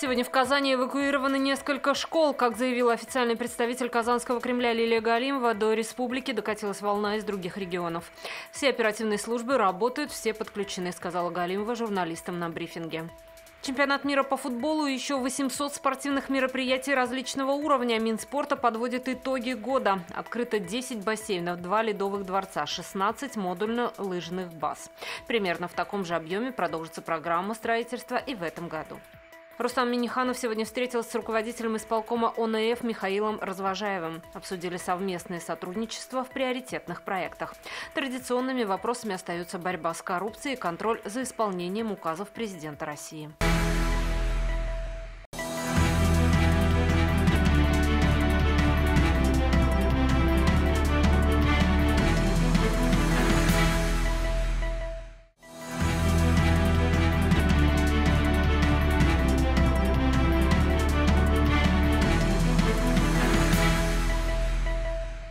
Сегодня в Казани эвакуированы несколько школ. Как заявила официальный представитель Казанского Кремля Лилия Галимова, до республики докатилась волна из других регионов. Все оперативные службы работают, все подключены, сказала Галимова журналистам на брифинге. Чемпионат мира по футболу и еще 800 спортивных мероприятий различного уровня. Минспорта подводит итоги года. Открыто 10 бассейнов, 2 ледовых дворца, 16 модульно-лыжных баз. Примерно в таком же объеме продолжится программа строительства и в этом году. Рустам Минниханов сегодня встретился с руководителем исполкома ОНФ Михаилом Развожаевым. Обсудили совместное сотрудничество в приоритетных проектах. Традиционными вопросами остаются борьба с коррупцией и контроль за исполнением указов президента России.